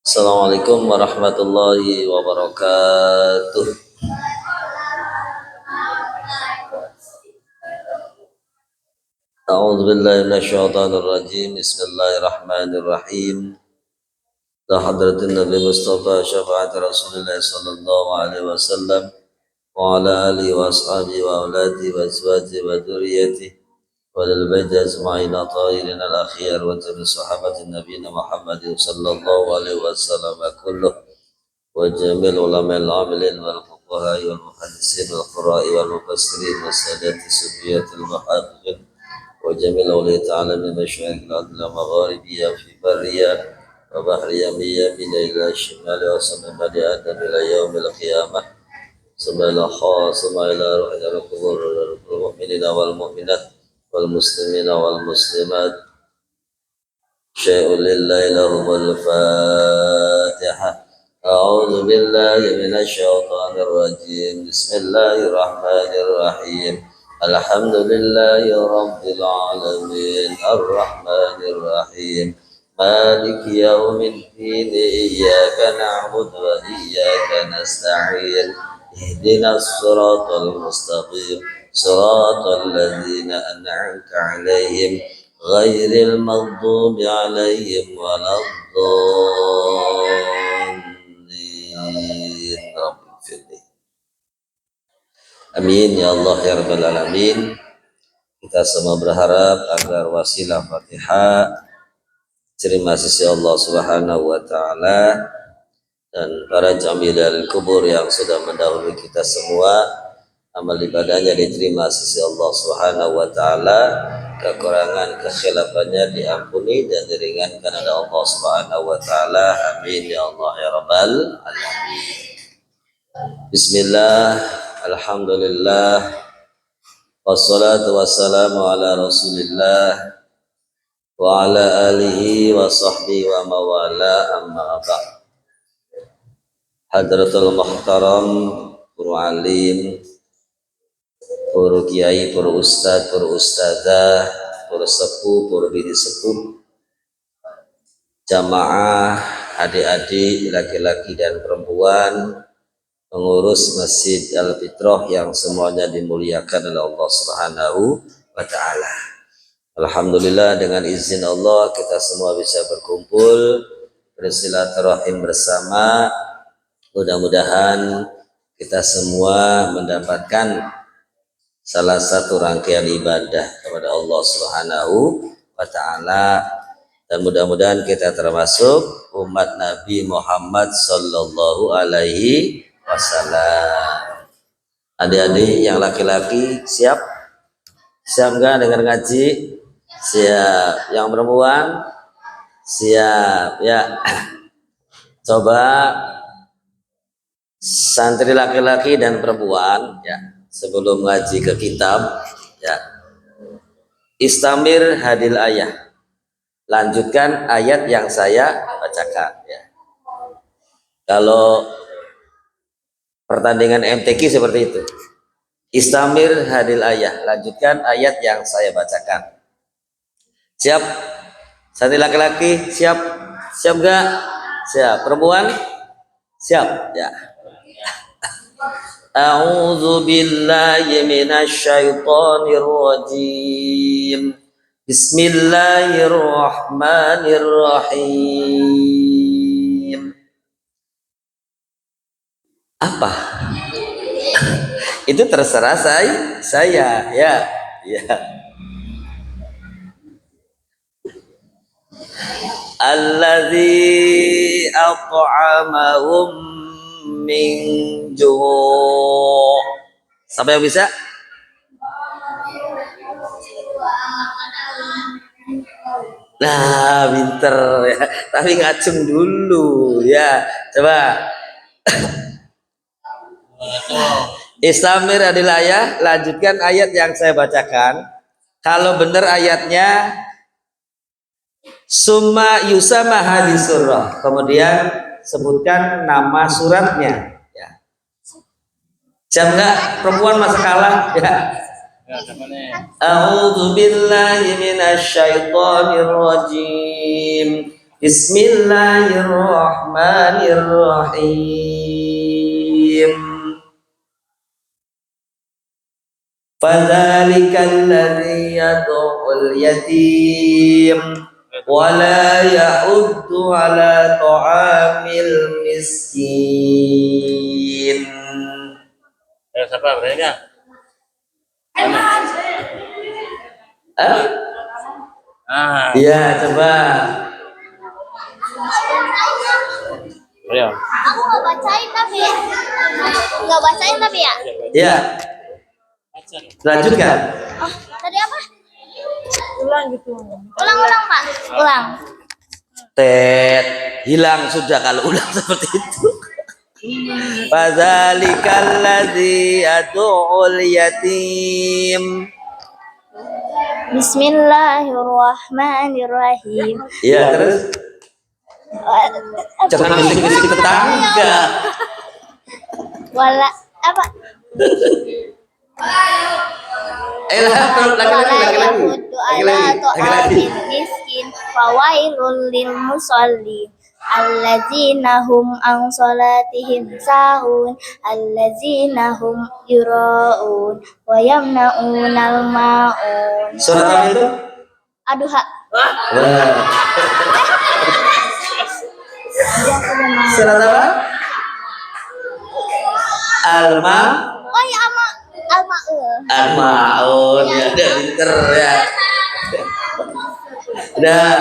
Assalamualaikum warahmatullahi wabarakatuh. A'udzu billahi minasyaitonir rajim. Bismillahirrahmanirrahim. La hadratin Nabi Mustafa syafaat Rasulullah sallallahu alaihi wasallam wa ala alihi wa ashabihi wa auladi wa azwaji wa dzurriyyati wa lil baiti ajma'in tahirin al akhyar wa tabi sahabatin nabiyina Muhammadin sallallahu alaihi wasallam kullu وجميع العلماء العاملين والفقهاء والمحدثين والقراء والمفسرين والسادات الصوفية المحققين وجميع الأولياء تعالى من مشايخ الأرض المغاربية في برية وبحرية من يمين إلى الشمال وصل بني آدم إلى يوم القيامة ثم إلى خاص ثم إلى روح القبور المؤمنين والمؤمنات والمسلمين والمسلمات شيء لله لهم الفاتحة. أعوذ بالله من الشيطان الرجيم. بسم الله الرحمن الرحيم. الحمد لله رب العالمين الرحمن الرحيم مالك يوم الدين إياك نعبد وإياك نستعين اهدنا الصراط المستقيم صراط الذين أنعمت عليهم غير المغضوب عليهم ولا الضالين. Amin ya Allah ya Rabbal Alamin. Kita semua berharap agar wasilah Fatihah terima sisi Allah Subhanahu wa taala dan para jamilal kubur yang sudah mendahului kita semua, amal ibadahnya diterima sisi Allah Subhanahu wa taala, kekurangan kekhilafannya diampuni dan diringankan oleh Allah Subhanahu wa taala. Amin ya Allah ya Rabbal Alamin. Bismillah, alhamdulillah, wassalatu wassalamu ala rasulillah wa ala alihi wa sahbihi wa mawala amma ba'd. Hadratul muhtaram, para alim, para kiai, para ustad, para ustadzah, para sepuh, para bini sepuh, jamaah, adik-adik, laki-laki dan perempuan, pengurus Masjid Al-Fitrah yang semuanya dimuliakan oleh Allah Subhanahu wa taala. Alhamdulillah, dengan izin Allah kita semua bisa berkumpul bersilaturahim bersama. Mudah-mudahan kita semua mendapatkan salah satu rangkaian ibadah kepada Allah Subhanahu wa taala, dan mudah-mudahan kita termasuk umat Nabi Muhammad sallallahu alaihi wasallam. Adik-adik yang laki-laki siap? Siap enggak dengar ngaji? Siap. Yang perempuan siap ya. Coba santri laki-laki dan perempuan ya, sebelum ngaji ke kitab ya, istamir hadil ayah, lanjutkan ayat yang saya bacakan ya. Kalau pertandingan MTQ seperti itu, istamir hadil ayah, lanjutkan ayat yang saya bacakan. Siap? Santri laki-laki siap? Siap enggak? Siap. Perempuan siap ya. A'udzu billahi minasyaitonir rajim. Bismillahirrahmanirrahim. Apa? Itu terserah saya ya. Allazi at'amahum min ju'. Siapa yang bisa? Nah, pinter ya. Tapi ngacung dulu ya. Coba. Istamir adalah ayat, lanjutkan ayat yang saya bacakan. Kalau benar ayatnya summa yusama hadis surah, kemudian sebutkan nama suratnya ya. Siap enggak? Perempuan masa kalah ya. A'udzu billahi minasyaitonir rajim. Bismillahirrahmanirrahim. Fadzalikal ladzi yad'ul yatim wa la yahuddu ala ta'amil miskin. Siapa beranya? Iya, coba. Ya. Aku nggak bacain tapi ya. Ya. Lanjutkan. Oh, tadi apa? Ulang gitu. Ulang Pak. Ulang. Tet, hilang sudah kalau ulang seperti itu. Fadzalikal ladzi yad'ul yatim. Bismillahirrahmanirrahim. Iya, terus jangan bisik-bisik tetangga. Wala apa? Lagi. Miskin fawailul lil musallin allazina hum an salatihim sahun allazina hum yuraun wa yamnaunal maun. Surat apa itu? Aduha. Surat apa? Alma. Oh ya Al-Maun. Ya, udah pinter ya. Udah.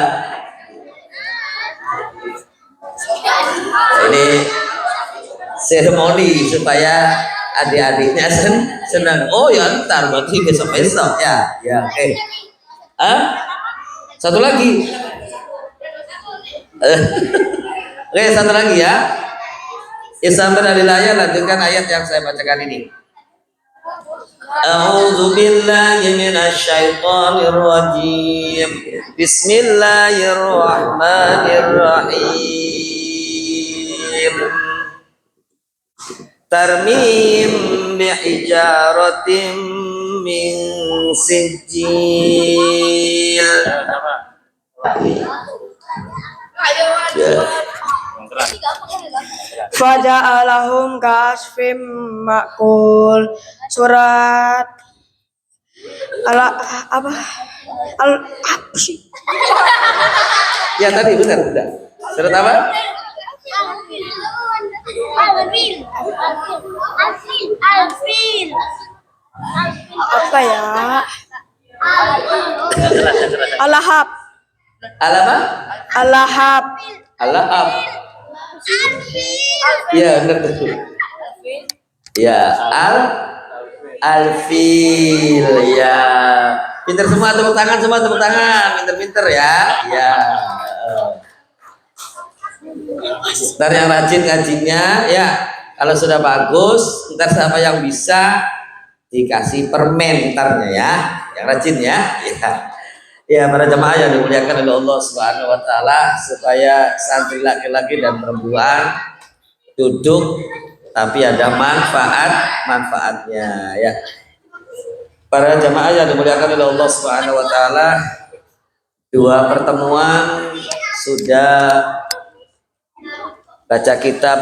Ini seremoni supaya adik-adiknya senang. Oh ya, ntar berarti besok-besok ya. Ya, oke. Satu lagi. Oke, satu lagi ya. Sampai dari layar, lanjutkan ayat yang saya bacakan ini. A'udzu billahi minasyaitonir rajim. Bismillahirrahmanirrahim. Tarmim bihijaratin min sijil. Faja'alahum kasfim makul. Surat apa sih? Ya tadi benar udah. Surat apa? Alfil. Apa ya? Al-Lahab. Alama? Al-Lahab. Al-Lahab. Ya benar betul. Ya Alfil ya. Pinter semua, tepuk tangan semua, tepuk tangan. Pinter-pinter ya. Ya. Ntar yang rajin ngajinya ya. Kalau sudah bagus, ntar siapa yang bisa dikasih permen ntarnya ya. Yang rajin ya. Ya. Ya, para jemaah yang dimuliakan oleh Allah Subhanahu wa taala, supaya santri laki-laki dan perempuan duduk tapi ada manfaatnya ya. Para jemaah yang dimuliakan oleh Allah Subhanahu wa taala, dua pertemuan sudah baca kitab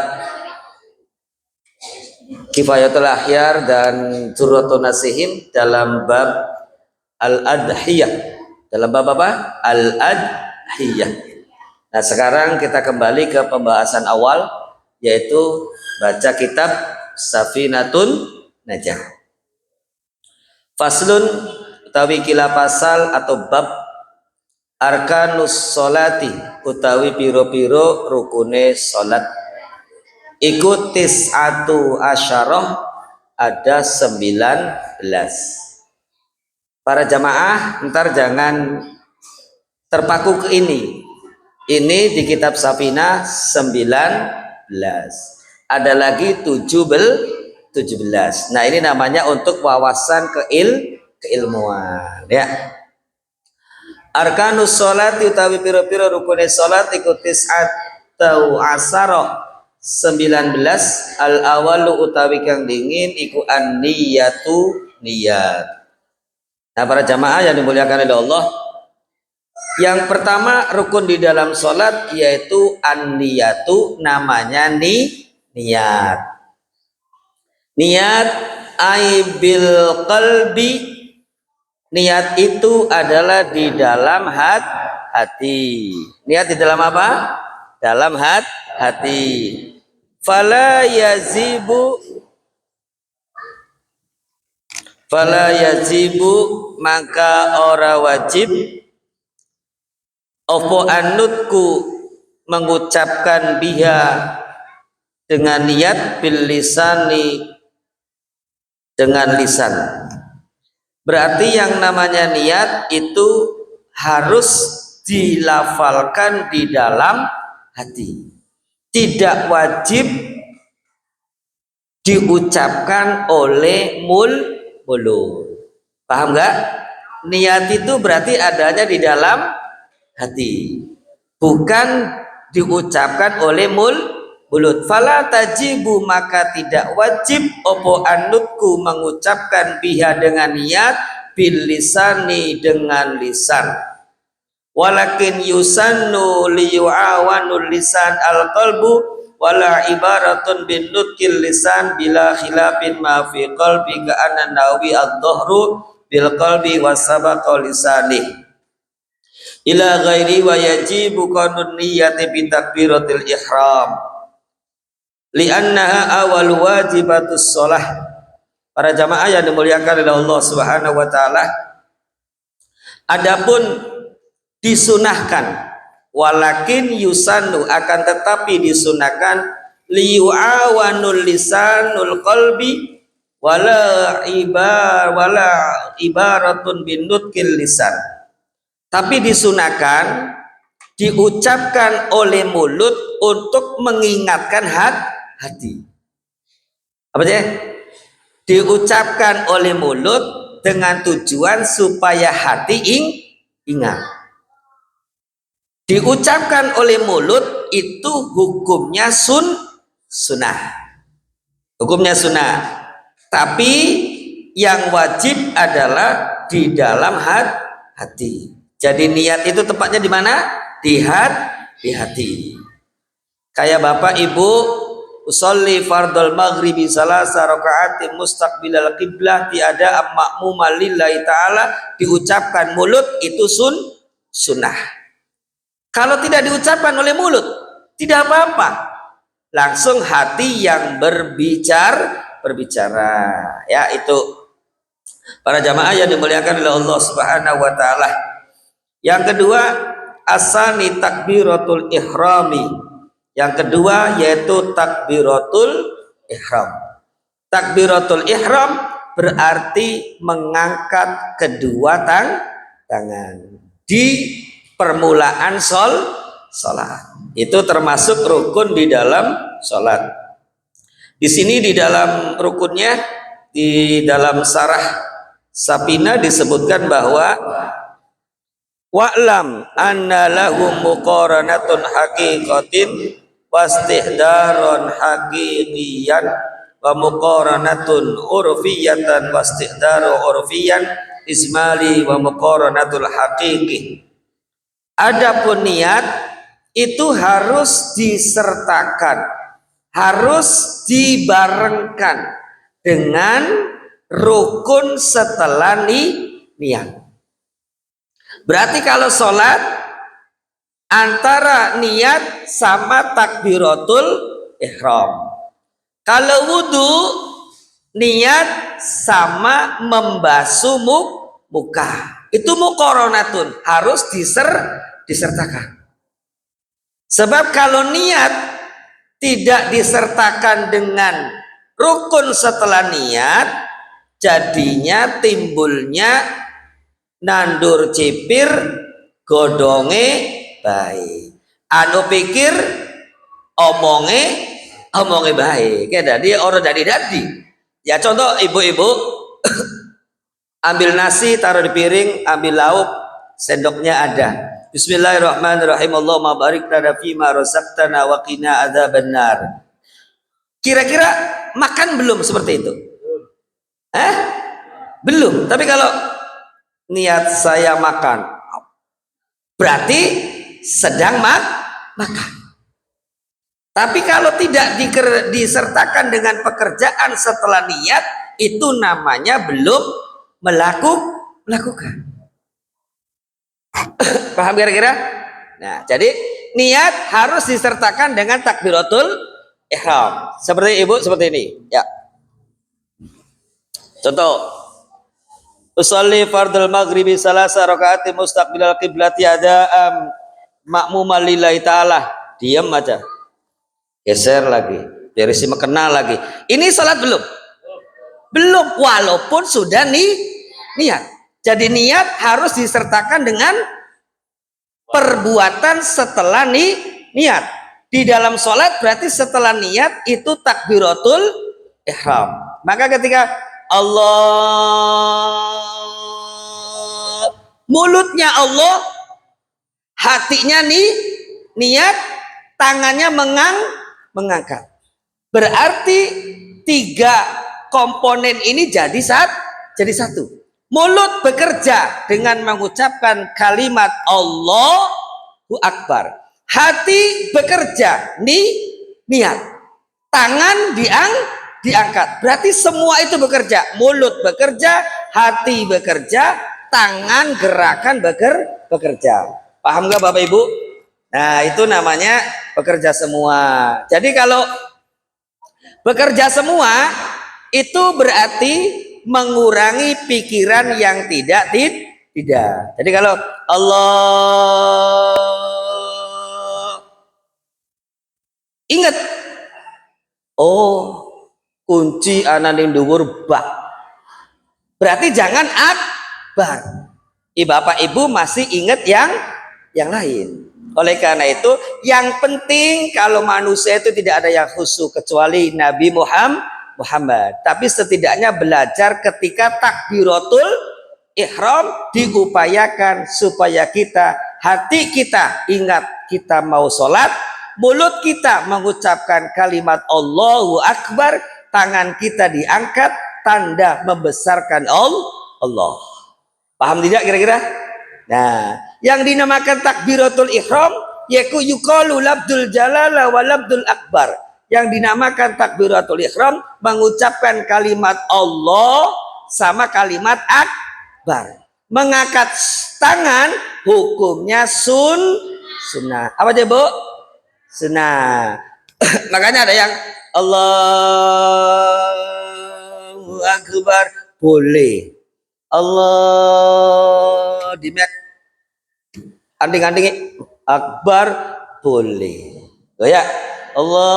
Kifayatul Akhyar dan Durratun Nasihin dalam bab Al-Adhiyah. Dalam bab apa? Al-Adhiyah. Nah, sekarang kita kembali ke pembahasan awal, yaitu baca kitab Safinatun Najah. Faslun utawi kila pasal atau bab arkanus sholati utawi piro-piro rukune sholat. Iku tis'atu asyarah, ada 19. Para jamaah ntar jangan terpaku ke ini. Ini di kitab Safinah 19. Ada lagi 17. Nah, ini namanya untuk wawasan keilmuan ya. Arkanus sholati utawi piro-piro rukune sholat iku tis'atu asyarah 19. Al awalu utawi kang dingin iku an-niyatu, niyat. Nah, para jamaah yang dimuliakan oleh Allah, Yang pertama rukun di dalam sholat yaitu an-niyatu, namanya niat. Niat aibil qalbi, niat itu adalah di dalam hati. Niat di dalam apa? Dalam hati. Fala yazibu maka ora wajib opo anutku mengucapkan biha dengan niat bil lisani, dengan lisan. Berarti yang namanya niat itu harus dilafalkan di dalam hati, tidak wajib diucapkan oleh mulut. Paham nggak? Niat itu berarti adanya di dalam hati, bukan diucapkan oleh mulut. Fala tajibu maka tidak wajib opo anutku mengucapkan biha dengan niat bil lisani, dengan lisan. Walakin yusannu liyu'awanul lisan al qalbu wala ibaratun bin nutkil lisan bila khilafin ma fi qalbi ka anna nawi ad-dhahru bil qalbi wasabaqa lisanih ila ghairi wa yajibu qanun niyyati bi takbiratil ihram li'annaha awal wajibatus shalah. Para jamaah yang dimuliakan oleh Allah Subhanahu wa taala, adapun disunahkan, walakin yusannu akan tetapi disunahkan liyu'awanul lisanul qalbi wala ibaratun bin nutkil lisan, tapi disunahkan diucapkan oleh mulut untuk mengingatkan hati. Apa sih? Diucapkan oleh mulut dengan tujuan supaya hati ingat. Diucapkan oleh mulut itu hukumnya sunnah. Hukumnya sunnah. Tapi yang wajib adalah di dalam hati. Jadi niat itu tepatnya di mana? Di hati. Kayak bapak ibu usolli fardal maghribi salasa raka'atin mustaqbilal qiblah, tiada makmumah lillahi ta'ala, diucapkan mulut itu sunnah. Kalau tidak diucapkan oleh mulut tidak apa-apa, langsung hati yang berbicara ya. Itu para jamaah yang dimuliakan oleh Allah Subhanahu wa taala. Yang kedua asani takbiratul ihrami. Yang kedua yaitu takbiratul ihram. Takbiratul ihram berarti mengangkat kedua tangan di permulaan salat. Itu termasuk rukun di dalam salat. Di sini di dalam rukunnya, di dalam sarah Sapina disebutkan bahwa wa'lam anna lahum muqaranatun haqiqatin wastihdaron haqiqiyan wa muqaranatun urfiyatan wastihdaru urfiyan ismali wa muqaranatul haqiqi. Adapun niat itu harus disertakan, harus dibarengkan dengan rukun setelah niat. Berarti kalau sholat antara niat sama takbiratul ihram. Kalau wudhu niat sama membasuh muka. Itu muqaranatun, harus disertakan. Sebab kalau niat tidak disertakan dengan rukun setelah niat, jadinya timbulnya nandur cipir godonge baik, anu pikir omonge baik. Jadi orang dadi. Ya contoh ibu-ibu ambil nasi taruh di piring, ambil lauk sendoknya ada. Bismillahirrahmanirrahim. Allahumma barik lana fima razaqtana wa qina adzabannar. Kira-kira makan belum seperti itu? Belum. Tapi kalau niat saya makan, berarti sedang makan. Tapi kalau tidak disertakan dengan pekerjaan setelah niat, itu namanya belum melakukan. Paham kira-kira? Nah, jadi niat harus disertakan dengan takbiratul ihram. Seperti ibu seperti ini, ya. Contoh, usolli fardul maghribi salasa rakaat mustaqbilal qiblati ada'am ma'muman lillahi ta'ala. Diam aja. Geser lagi, berisi mekena lagi. Ini salat belum? Belum, walaupun sudah niat. Jadi niat harus disertakan dengan perbuatan setelah niat. Di dalam salat berarti setelah niat itu takbiratul ihram. Maka ketika Allah, mulutnya Allah, hatinya niat, tangannya mengangkat. Berarti 3 komponen ini jadi satu. Mulut bekerja dengan mengucapkan kalimat Allahu Akbar. Hati bekerja niat. Tangan diangkat. Berarti semua itu bekerja. Mulut bekerja, hati bekerja, tangan gerakan bekerja. Paham gak Bapak Ibu? Nah, itu namanya bekerja semua. Jadi kalau bekerja semua itu berarti mengurangi pikiran yang tidak. Jadi kalau Allah, ingat, oh kunci ananing dhuwur bak, berarti jangan akbar. Bapak Ibu masih ingat yang lain. Oleh karena itu, yang penting kalau manusia itu tidak ada yang khusyuk kecuali Nabi Muhammad. Tapi setidaknya belajar ketika takbiratul ihram diupayakan supaya hati kita ingat kita mau sholat, mulut kita mengucapkan kalimat Allahu Akbar, tangan kita diangkat, tanda membesarkan Allah. Paham tidak kira-kira? Nah, yang dinamakan takbiratul ihram yaitu yuqalu labdul jalala wa labdul akbar. Yang dinamakan takbiratul ihram mengucapkan kalimat Allah sama kalimat akbar. Mengangkat tangan hukumnya sunnah. Apa aja, Bu? Sunnah. Makanya ada yang Allahu Akbar boleh. Allah dimek anding-anding akbar boleh. Ya, Allahu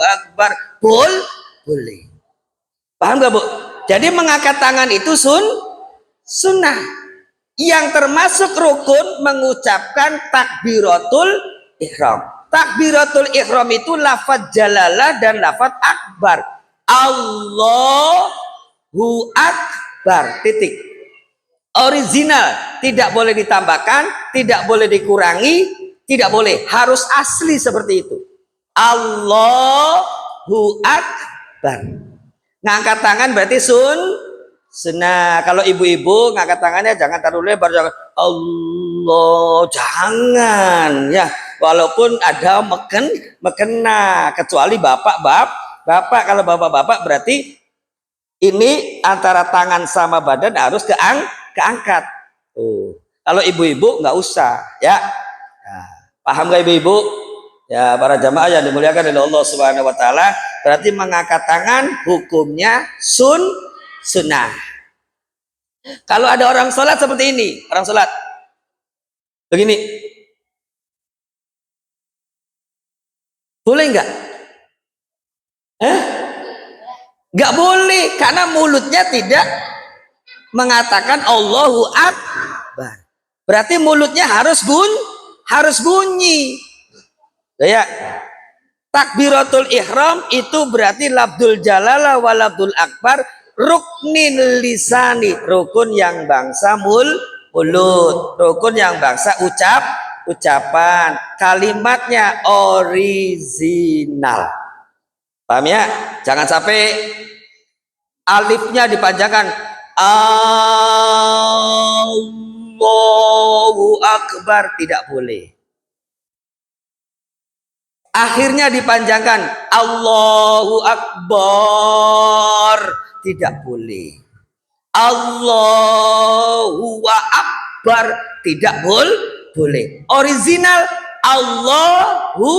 Akbar boleh. Paham gak, Bu? Jadi mengangkat tangan itu sunnah. Yang termasuk rukun mengucapkan takbiratul ihram. Takbiratul ihram itu lafaz jalalah dan lafaz akbar. Allahu Akbar, titik. Original, tidak boleh ditambahkan, tidak boleh dikurangi, tidak boleh, harus asli seperti itu. Allahu Akbar. Ngangkat tangan berarti sunnah. Kalau ibu-ibu ngangkat tangannya jangan terlalu lebar, jangan Allah, jangan ya. Walaupun ada mekena, kecuali bapak. Kalau bapak-bapak berarti ini antara tangan sama badan harus keangkat. Kalau ibu-ibu nggak usah, ya. Nah, paham nggak ibu-ibu? Ya, para jamaah yang dimuliakan oleh Allah Subhanahu Wa Taala, berarti mengangkat tangan hukumnya sunnah. Kalau ada orang sholat seperti ini, orang sholat begini, boleh nggak? Nggak boleh, karena mulutnya tidak mengatakan Allahu Akbar. Berarti mulutnya harus bunyi. Ya, takbiratul ihram itu berarti labdul jalalah wa labdul akbar, ruknin lisani, rukun yang bangsa mulut, rukun yang bangsa ucapan, kalimatnya original. Paham ya? Jangan sampai alifnya dipanjangkan Allahu Akbar, tidak boleh. Akhirnya dipanjangkan Allahu Akbar, tidak boleh. Allahu Akbar, tidak boleh. Original Allahu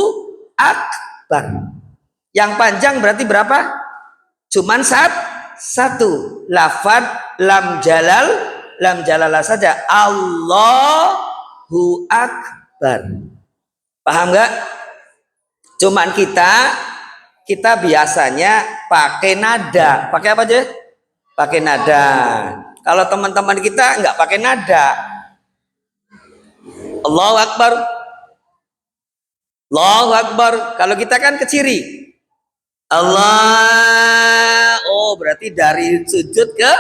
Akbar. Yang panjang berarti berapa? Cuman satu. Lafad lam jalalah saja. Allahu Akbar. Paham nggak? Cuman kita biasanya pakai nada. Pakai apa aja? Pakai nada. Kalau teman-teman kita nggak pakai nada. Allahu Akbar. Allahu Akbar. Kalau kita kan keciri. Allah. Oh, berarti dari sujud ke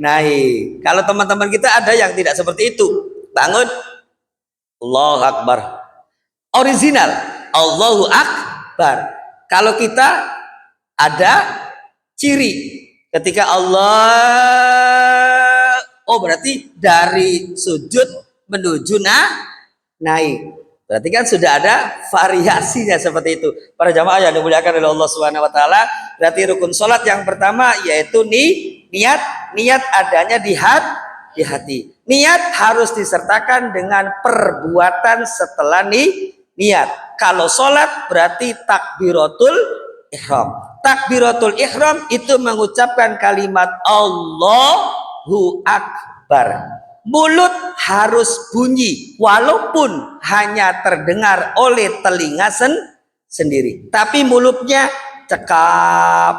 naik. Kalau teman-teman kita ada yang tidak seperti itu. Bangun. Allahu Akbar. Original. Allahu Akbar. Kalau kita ada ciri ketika Allah, oh berarti dari sujud menuju naik. Berarti kan sudah ada variasinya seperti itu. Para jamaah yang dimuliakan oleh Allah Subhanahu wa taala, berarti rukun salat yang pertama yaitu niat adanya di hati. Niat harus disertakan dengan perbuatan setelah niat. Kalau sholat berarti takbiratul ihram. Takbiratul ihram itu mengucapkan kalimat Allahu Akbar. Mulut harus bunyi walaupun hanya terdengar oleh telinga sendiri. Tapi mulutnya cekap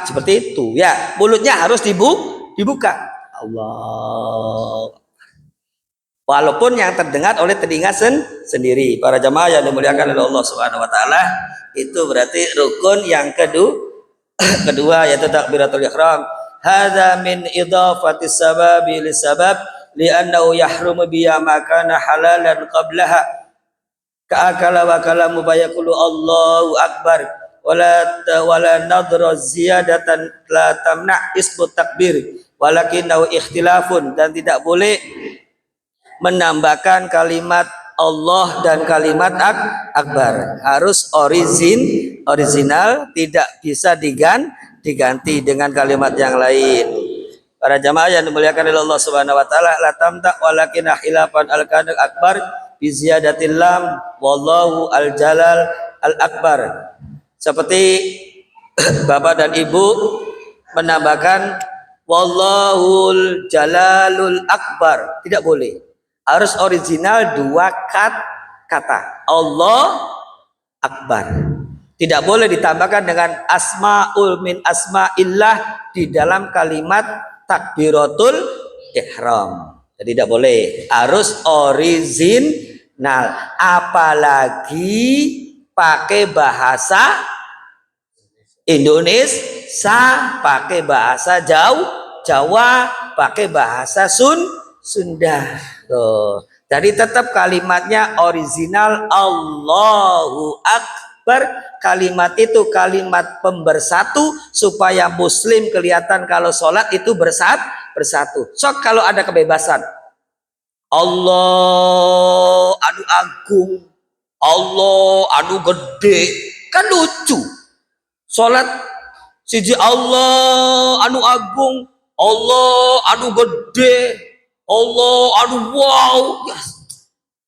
seperti itu ya. Mulutnya harus dibuka. Allah. Walaupun yang terdengar oleh telinga sendiri. Para jamaah yang dimuliakan oleh Allah Subhanahu wa taala, itu berarti rukun yang kedua yaitu takbiratul ihram. Hadza min idafati sababi li sabab li'annahu yahrumu biya ma kana halalan qablaha ka'akala wa kalamu bayaqulu Allahu akbar wala nadra ziyadatan la tamna ismu takbir walakinahu ikhtilafun, dan tidak boleh menambahkan kalimat Allah dan kalimat akbar. Harus original, tidak bisa diganti dengan kalimat yang lain. Para jamaah yang dimuliakan oleh Allah Subhanahu wa taala, la tamta walakin khilafan al-kadr akbar bi ziyadatil lam wallahu al-jalal al-akbar. Seperti Bapak dan Ibu menambahkan wallahul jalalul akbar, tidak boleh. Harus original dua kata Allah Akbar. Tidak boleh ditambahkan dengan asma'ul min asma'illah di dalam kalimat takbiratul ihram. Jadi tidak boleh. Harus original. Apalagi pakai bahasa Indonesia, pakai bahasa Jawa, pakai bahasa Sunda. Tuh. Jadi tetap kalimatnya original Allahu Akbar. Kalimat itu kalimat pembersatu supaya muslim kelihatan kalau sholat itu bersatu. Sok kalau ada kebebasan. Allah anu agung, Allah anu gede, kan lucu. Sholat siji Allah anu agung, Allah anu gede, Allah aduh wow.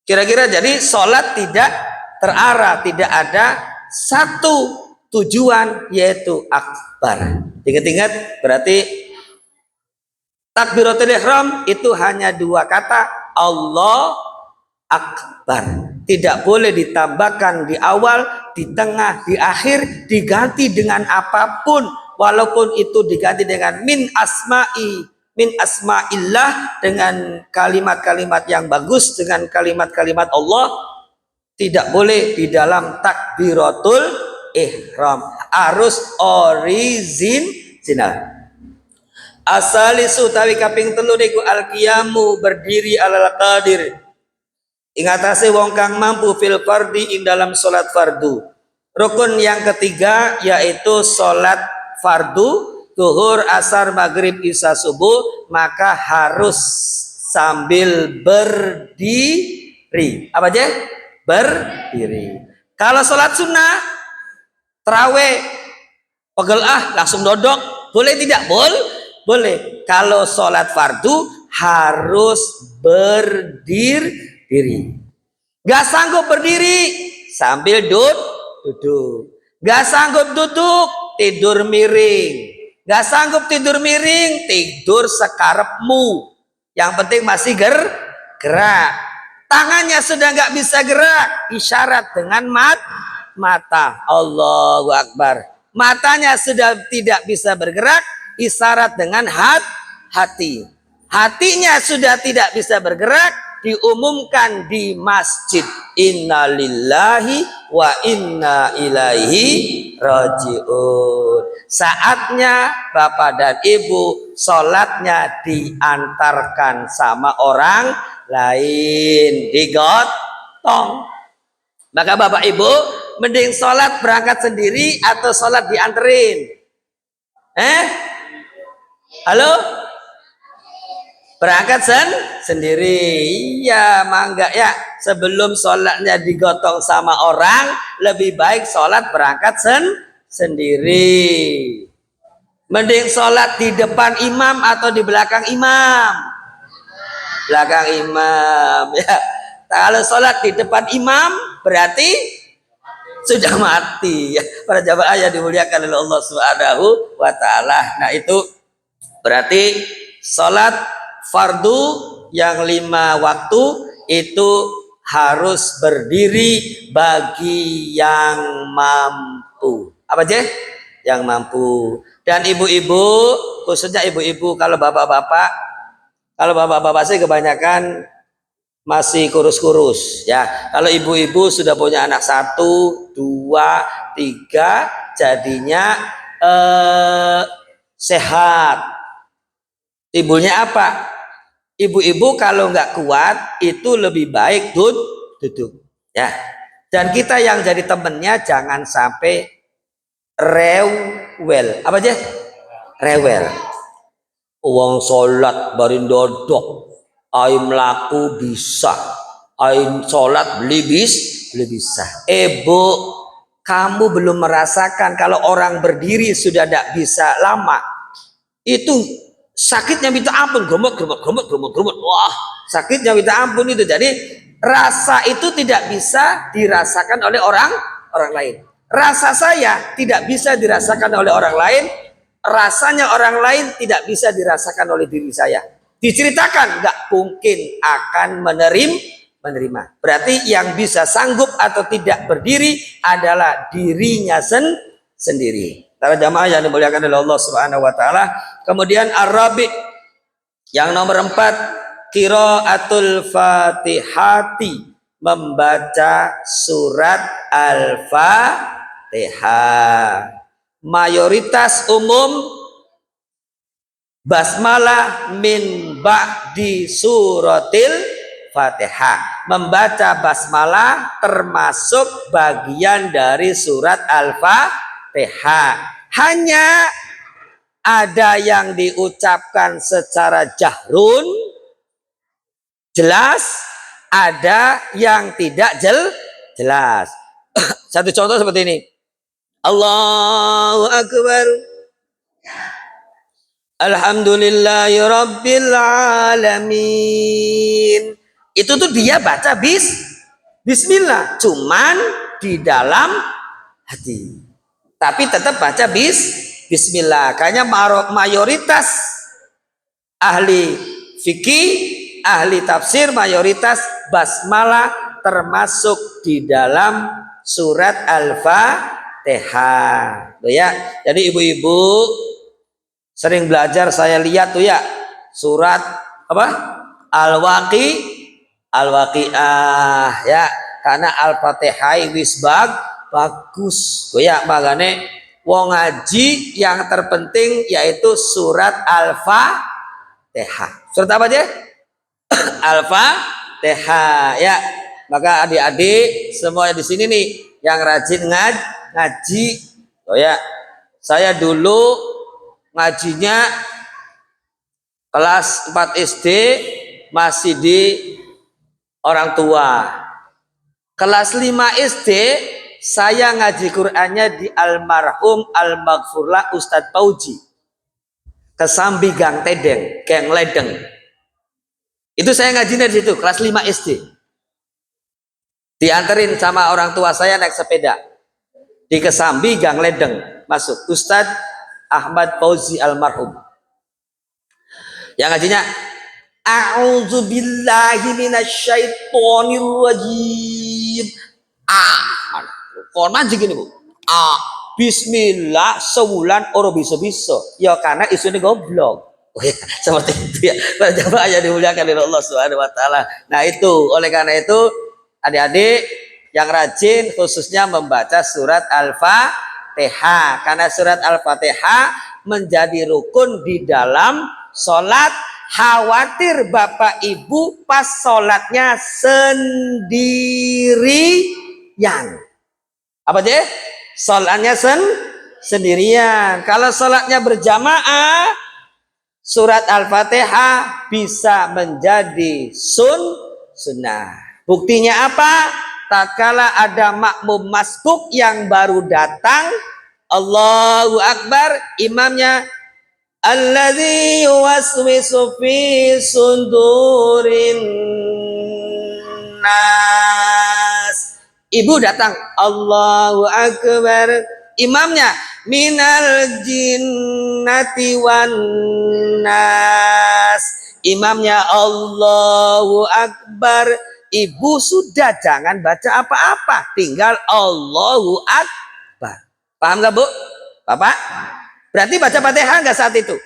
Kira-kira jadi sholat tidak terarah, tidak ada satu tujuan yaitu akbar. Ingat-ingat, berarti takbiratul ihram itu hanya dua kata Allah akbar. Tidak boleh ditambahkan di awal, di tengah, di akhir, diganti dengan apapun, walaupun itu diganti dengan min asma'illah, dengan kalimat-kalimat yang bagus, dengan kalimat-kalimat Allah, tidak boleh di dalam takbiratul ihram. Harus original. Asalisu tawi kaping telu niku al-qiyamu, berdiri alal qadir, ingatase wong kang mampu fil fardi ing dalam salat fardu. Rukun yang ketiga yaitu salat fardu zuhur, asar, maghrib, isya, subuh, maka harus sambil berdiri. Apa aja? Berdiri. Kalau sholat sunnah, terawih, pegel langsung dodok, boleh tidak? Boleh. Kalau sholat fardu harus berdiri. Gak sanggup berdiri sambil duduk. Gak sanggup duduk, tidur miring. Gak sanggup tidur miring, tidur sekarepmu. Yang penting masih gerak. Tangannya sudah gak bisa gerak, isyarat dengan mata. Allahu Akbar. Matanya sudah tidak bisa bergerak, isyarat dengan hati. Hatinya sudah tidak bisa bergerak, diumumkan di masjid. Innalillahi wa inna ilaihi rajiun. Saatnya bapak dan ibu sholatnya diantarkan sama orang lain, digotong. Maka bapak ibu mending sholat berangkat sendiri atau sholat dianterin? Halo? Berangkat sendiri. Iya, mangga ya. Sebelum sholatnya digotong sama orang, lebih baik sholat berangkat sendiri. Mending sholat di depan imam atau di belakang imam? Belakang imam ya. Kalau sholat di depan imam berarti sudah mati ya. Para jamaah yang dimuliakan oleh Allah Subhanahu wa taala. Nah, itu berarti sholat fardu yang 5 waktu itu harus berdiri bagi yang mampu. Apa aja? Yang mampu. Dan ibu-ibu, khususnya ibu-ibu, kalau bapak-bapak sih kebanyakan masih kurus-kurus ya. Kalau ibu-ibu sudah punya anak 1, 2, 3, jadinya sehat. Timbulnya apa? Ibu-ibu kalau nggak kuat itu lebih baik duduk ya. Dan kita yang jadi temennya jangan sampai rewel. Apa aja? Rewel. Uang sholat barin dodok, aim laku bisa, aim sholat beli bisa. Bu, kamu belum merasakan kalau orang berdiri sudah tidak bisa lama, itu sakitnya minta ampun, gemuk. Wah, sakitnya minta ampun itu. Jadi rasa itu tidak bisa dirasakan oleh orang lain. Rasa saya tidak bisa dirasakan oleh orang lain. Rasanya orang lain tidak bisa dirasakan oleh diri saya. Diceritakan nggak mungkin akan menerima. Berarti yang bisa sanggup atau tidak berdiri adalah dirinya sendiri. Para jamaah yang dimuliakan oleh Allah Subhanahu wa taala. Kemudian Arabi yang nomor 4, qiraatul Fatihati, membaca surat Al-Fatihah. Mayoritas umum basmalah min ba'di suratil Fatihah. Membaca basmalah termasuk bagian dari surat Al-Fatihah. Hanya ada yang diucapkan secara jahrun jelas, ada yang tidak jelas. Satu contoh seperti ini. Allahu Akbar. Alhamdulillahi Rabbil Alamin. Itu tuh dia baca bismillah, cuman di dalam hati. Tapi tetap baca bismillah. Kayaknya mayoritas ahli fikih, ahli tafsir, mayoritas basmalah termasuk di dalam surat Al-Fatihah. Tuh ya. Jadi ibu-ibu sering belajar, saya lihat tuh ya, surat apa? Al-Waqi'ah ya. Karena Al-Fatihah wis bagus. Tuh ya, makanya wong ngaji yang terpenting yaitu surat Al-Fatihah. Surat apa aja? Al-Fatihah ya. Maka adik-adik semua di sini nih yang rajin ngaji. Oh ya, saya dulu ngajinya kelas 4 SD masih di orang tua. Kelas 5 SD saya ngaji Qur'annya di almarhum almaghfurlah Ustadz Pauji, Kesambi Gang Tedeng, Gang Ledeng. Itu saya ngajinya di situ, kelas 5 SD. Dianterin sama orang tua saya naik sepeda di Kesambi Gang Ledeng, masuk Ustadz Ahmad Fauzi almarhum. Yang ngajinya a'udzubillahi minasyaitonirrajim. Kon manjing gini Bu. Bismillah sewulan ora bisa-bisa. Ya karena isunya goblok. Oh ya, seperti itu ya. Para jamaah yang dimuliakan oleh Allah Subhanahu wa taala. Nah, itu oleh karena itu adik-adik yang rajin khususnya membaca surat Al-Fatihah, karena surat Al-Fatihah menjadi rukun di dalam sholat. Khawatir bapak ibu pas sholatnya sendirian. Apa aja? Sholatnya sendirian. Kalau sholatnya berjamaah, surat Al-Fatihah bisa menjadi sunnah. Buktinya apa? Tatkala ada makmum masbuk yang baru datang, Allahu Akbar, imamnya alladzi yuwaswisu fi sundurin nas. Ibu datang, Allahu Akbar, imamnya minal jinnati wan nas, imamnya Allahu Akbar. Ibu sudah jangan baca apa-apa, tinggal Allahu Akbar. Paham gak Bu? Bapak? Berarti baca Fatihah nggak saat itu?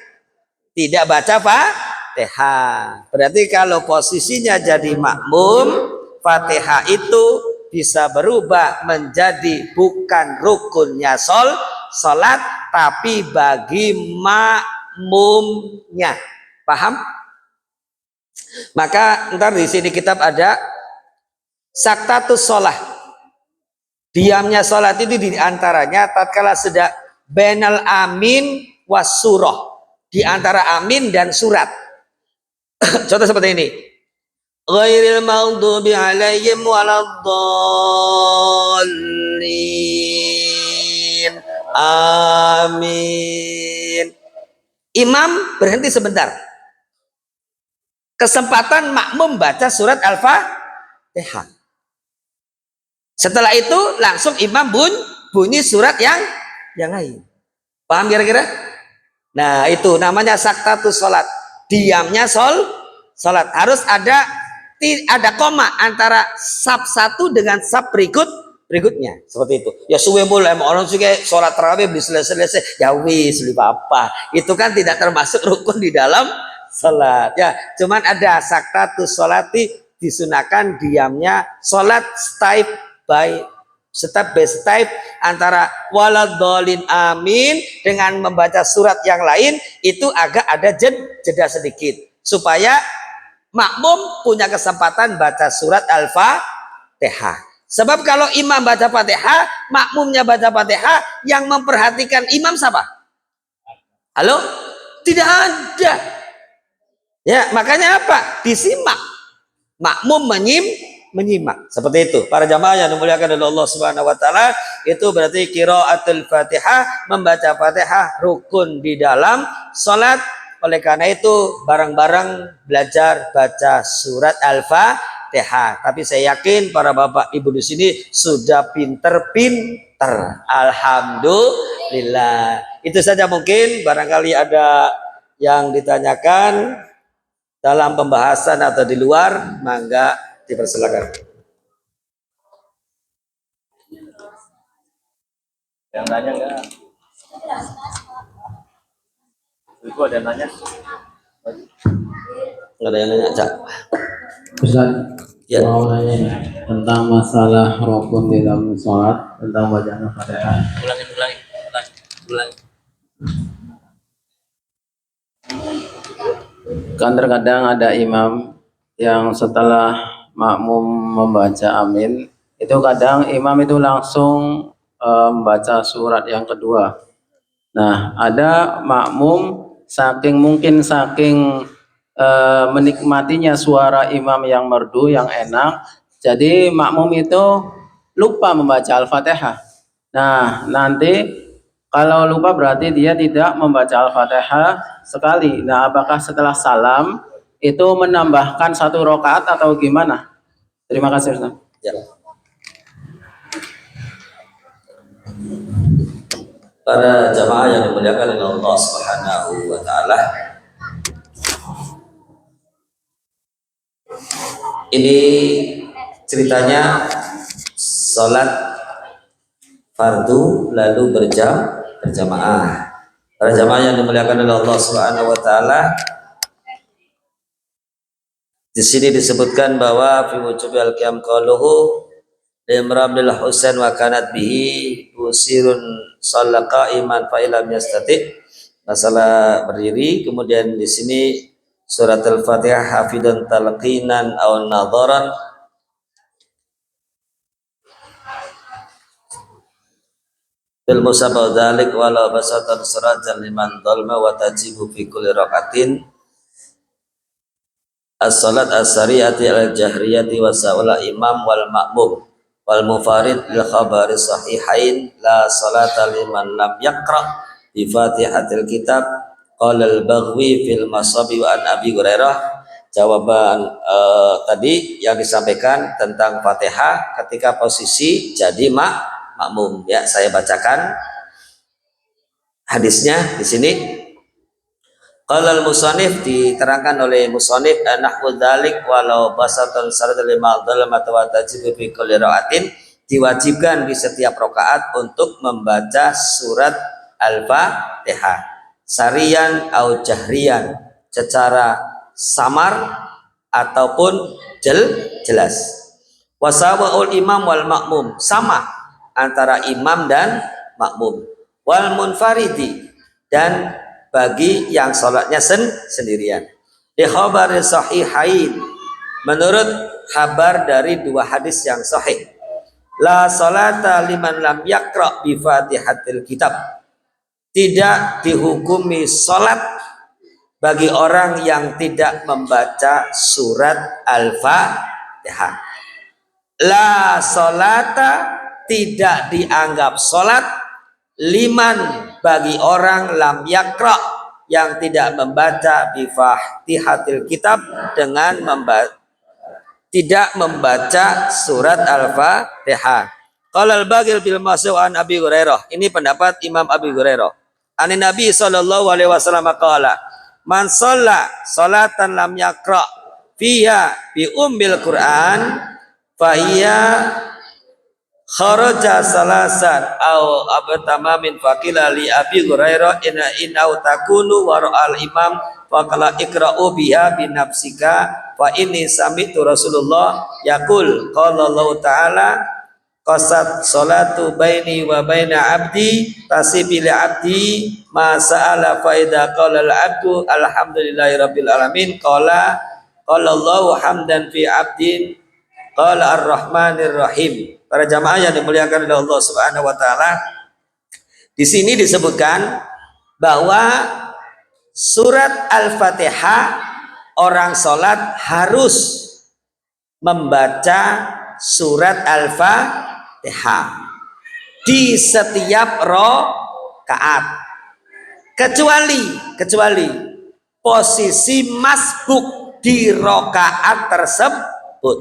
Tidak baca Fatihah. Berarti kalau posisinya jadi makmum, Fatihah itu bisa berubah menjadi bukan rukunnya sholat, tapi bagi makmumnya. Paham? Maka ntar di sini kitab ada saktatus sholat. Diamnya sholat itu diantaranya tatkala sedang bainal amin was surah, di antara amin dan surat. Contoh seperti ini. Ghairil maghdubi alaihim waladdallin. Amin. Imam berhenti sebentar. Kesempatan makmum baca surat Al-Fatihah. Setelah itu langsung imam bunyi surat yang lain. Paham kira-kira? Nah, itu namanya saktatus sholat. Diamnya sholat. Harus ada koma antara sab satu dengan sab berikutnya. Seperti itu. Ya suwe mulai orang juga sholat tarawih bisa selesai. Ya wis apa. Itu kan tidak termasuk rukun di dalam sholat. Ya, cuman ada saktatus sholati, disunahkan diamnya sholat step by step antara waladhdallin amin dengan membaca surat yang lain itu agak ada jeda sedikit supaya makmum punya kesempatan baca surat Al-Fatihah. Sebab kalau imam baca Fatihah, makmumnya baca Fatihah, yang memperhatikan imam siapa? Halo? Tidak ada. Ya, makanya apa? Disimak. Makmum menyimak. Seperti itu. Para jamaah yang dimuliakan oleh Allah Subhanahu wa taala, itu berarti qiraatul Fatihah, membaca Fatihah rukun di dalam salat. Oleh karena itu bareng-bareng belajar baca surat Al-Fatihah. Tapi saya yakin para bapak ibu di sini sudah pinter-pinter. Alhamdulillah. Itu saja mungkin, barangkali ada yang ditanyakan dalam pembahasan atau di luar, mangga dipersilakan. Yang nanya enggak? Ibu ada yang nanya? Nggak ada yang nanya, Cak. Ustaz, Ya. mau nanya nih, tentang masalah rukun di dalam sholat, tentang bacaan Fatihah. Ulangi. Kan terkadang ada imam yang setelah makmum membaca amin, itu kadang imam itu langsung membaca surat yang kedua. Nah, ada makmum saking menikmatinya suara imam yang merdu yang enak, jadi makmum itu lupa membaca Al-Fatihah. Nah, nanti kalau lupa berarti dia tidak membaca Al-Fatihah sekali. Nah, apakah setelah salam itu menambahkan 1 rakaat atau gimana? Terima kasih, Ustaz. Ya. Para jamaah yang dimuliakan oleh Allah Subhanahu wa taala. Ini ceritanya salat fardu lalu berjamaah. Para jamaah yang dimuliakan oleh Allah Subhanahu wa taala, di sini disebutkan bahwa fi wujubil qiyam qaluhu limrabil husain wa kanat bihi usirun shallaka iman fa ilam yastati, masalah berdiri. Kemudian di sini surat al-Fatihah hafidan talqinan aw nadharan, bil musabah dzalik walau basatan surajan liman dhalma wa tajibu fi kulli raqatin as-salat as-sariyati al-jahriyati wa sa'ula imam wal ma'mum wal mufarid lil khabari sahihain la salata liman lam yaqra bi fatihatil kitab. Qala al-Baghwi fil Masabi wa an Abi Hurairah. Jawaban tadi yang disampaikan tentang Fatihah ketika posisi jadi makmum, ya saya bacakan hadisnya di sini. Qala al-musannif, diterangkan oleh musannif, nahwu dzalik walau basatan syarat lima dzalamat wa tajibu fi kulli ra'atin, diwajibkan di setiap rakaat untuk membaca surat Al-Fatihah sarian au jahrian, secara samar ataupun jelas. Wasawaul imam wal makmum, sama antara imam dan makmum. Wal munfaridi, dan bagi yang sholatnya sendirian. Di khabari sahihain, menurut kabar dari 2 hadis yang sahih. La salata liman lam yaqra bi fatihatil kitab, tidak dihukumi sholat bagi orang yang tidak membaca surat Al-Fatihah. La salata, tidak dianggap sholat, liman, bagi orang lam yakra, yang tidak membaca bi fatihatil kitab, dengan tidak membaca surat Al-Fatihah. Qala al-Baghil bil Mas'ud an Abi Hurairah, ini pendapat Imam Abi Hurairah. Ani Nabi sallallahu alaihi wasallam qala, man shalla salatan lam yaqra fiha bi ummil Qur'an fa hiya kharaja salasan au abtama min faqila li Abi Hurairah inna takunu wara'al imam wa qala ikra'u biha bi nafsika fa inni sami'tu Rasulullah yaqul qala Allah ta'ala qasat salatu baini wa baina abdi tasibili abdi ma sa'ala fa idza qala al abdu alhamdulillahi rabbil alamin qala Allahu hamdan fi abdin qala ar-rahmanir rahim. Para jamaah yang dimuliakan oleh Allah Subhanahu wa taala, di sini disebutkan bahwa surat Al-Fatihah orang salat harus membaca surat Al-Fatihah di setiap rakaat, kecuali posisi masbuk di rakaat tersebut.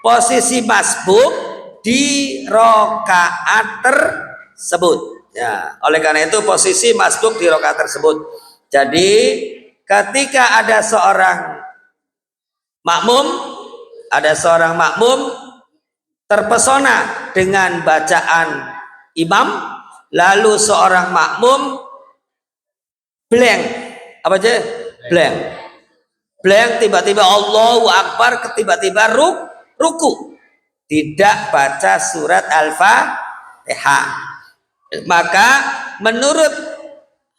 Posisi masbuk di rakaat tersebut. Ya, oleh karena itu posisi masbuk di rakaat tersebut. Jadi ketika ada seorang makmum terpesona dengan bacaan imam, lalu seorang makmum blank, apa aja? Blank, tiba-tiba Allahu Akbar, tiba-tiba ruku, tidak baca surat Al-Fatihah, maka menurut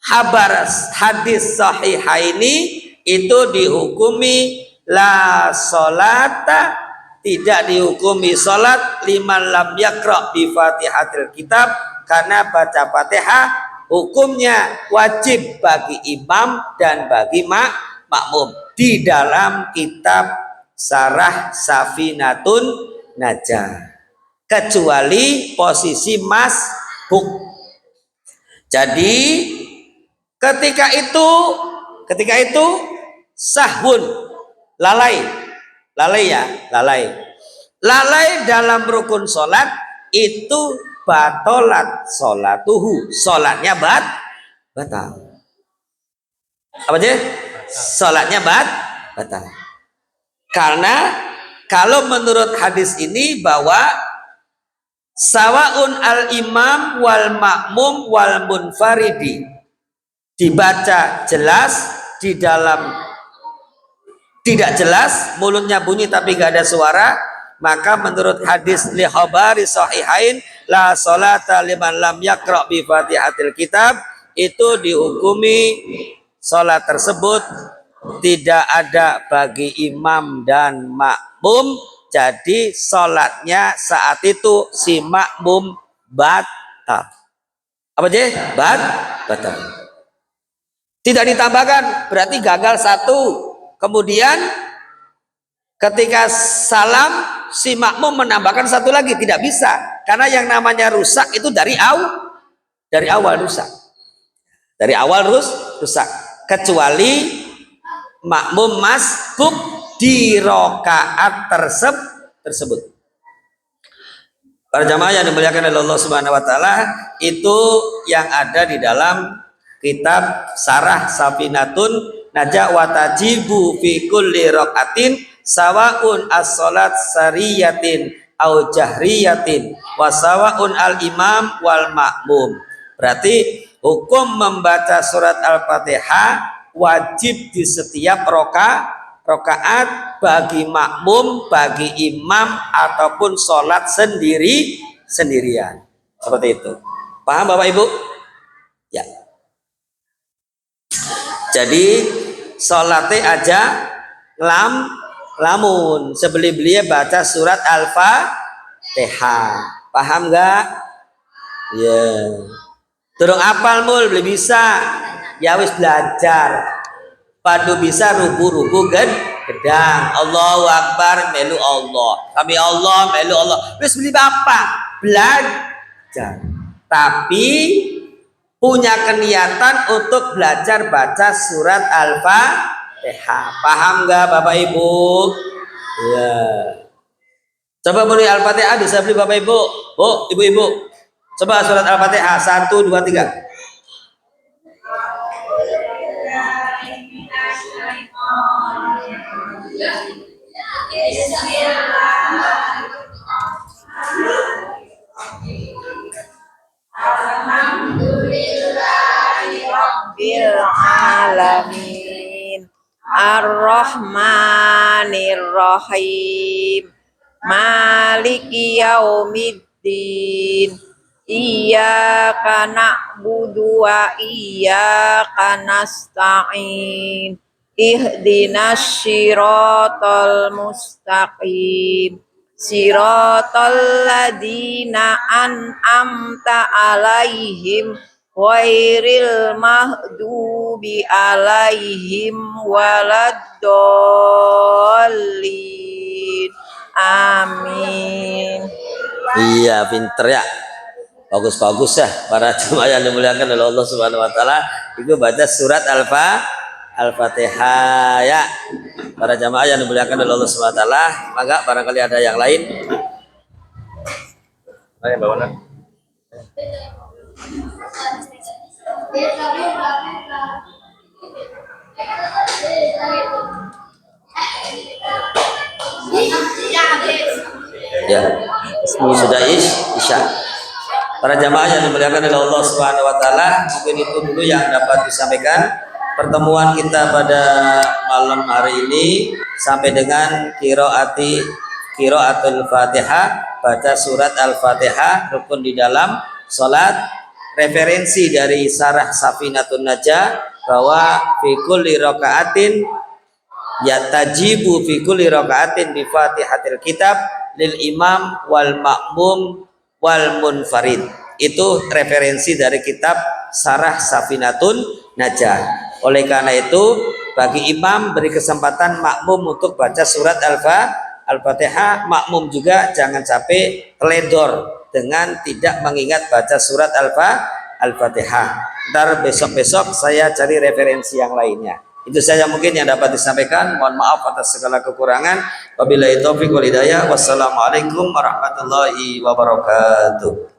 hadis sahihaini itu dihukumi la solata, tidak dihukumi sholat liman lam yakra bi fatihatil kitab, karena baca Fatihah hukumnya wajib bagi imam dan bagi makmum di dalam kitab Syarah Safinatun Najah, kecuali posisi masbuk. Jadi ketika itu sahun, lalai dalam rukun sholat itu batolat sholatuhu, sholatnya batal. Apa aja? Sholatnya batal. Karena kalau menurut hadis ini bahwa sawaun al imam wal makmum wal munfaridi, dibaca jelas, di dalam tidak jelas, mulutnya bunyi tapi gak ada suara, maka menurut hadis li khabari sahihain la sholata liman lam yaqra bi fatihatil kitab, itu dihukumi sholat tersebut tidak ada bagi imam dan makmum, jadi sholatnya saat itu si makmum batal. Apa aja? Batal. Tidak ditambahkan, berarti gagal satu. Kemudian ketika salam si makmum menambahkan satu lagi, tidak bisa, karena yang namanya rusak itu dari awal rusak. Dari awal rusak, kecuali makmum masbuk di rokaat tersebut. Para jamaah yang dimuliakan oleh Allah Subhanahu wa taala, itu yang ada di dalam kitab Syarah Safinatun Najah wa tajibu fi kulli raqatin sawaun as-salat sariyatin au jahriyatin wa sawaun al-imam wal makmum. Berarti hukum membaca surat Al-Fatihah wajib di setiap rokaat bagi makmum, bagi imam, ataupun sholat sendirian. Seperti itu. Paham Bapak Ibu? Ya. Jadi sholatnya aja lamun sebeli-belia baca surat Al-Fatihah. Paham nggak? Ya. Turung apal mul beli bisa. Ya wis belajar. Padu bisa ruku-ruku gedang. Allahu Akbar melu Allah. Kami Allah melu Allah. Wis beli bapak belajar. Tapi punya keniatan untuk belajar baca surat Al-Fatihah. Paham nggak Bapak Ibu? Ya. Coba beli Al-Fatihah bisa beli Bapak Ibu. Bu, ibu-ibu. Coba surat Al-Fatihah 1, 2, 3. Alhamdulillahirabbil alamin arrahmanir rahim maliki yaumiddin iyyaka na'budu wa iyyaka nasta'in ihdinas siratal mustaqim siratal ladzina an'amta alaihim ghairil maghdubi alaihim waladdallin. Amin. Iya, pinter ya. Bagus-bagus ya para jemaah yang dimuliakan oleh Allah Subhanahu wa taala. Itu baca surat Al-Fatihah ya. Para jemaah yang dimuliakan oleh Allah Subhanahu wa taala, maka barangkali ada yang lain. Ayo bawanan. Ya, sudah isya. Para jamaah yang dimuliakan oleh Allah Subhanahu wa taala, mungkin itu dulu yang dapat disampaikan pertemuan kita pada malam hari ini sampai dengan qiraatul Fatihah, baca surat Al-Fatihah, rukun di dalam salat. Referensi dari Syarah Safinatun Najah bahwa fi kulli rakaatin yatajibu fi kulli rakaatin bi Fatihatil kitab lil imam wal makmum wal munfarid. Itu referensi dari kitab Sarah Safinatun Najah. Oleh karena itu bagi imam beri kesempatan makmum untuk baca surat Al-Fatihah. Makmum juga jangan sampai teledor dengan tidak mengingat baca surat Al-Fatihah. Ntar besok-besok saya cari referensi yang lainnya. Itu saja mungkin yang dapat disampaikan. Mohon maaf atas segala kekurangan. Wabillahi taufiq wal hidayah. Wassalamualaikum warahmatullahi wabarakatuh.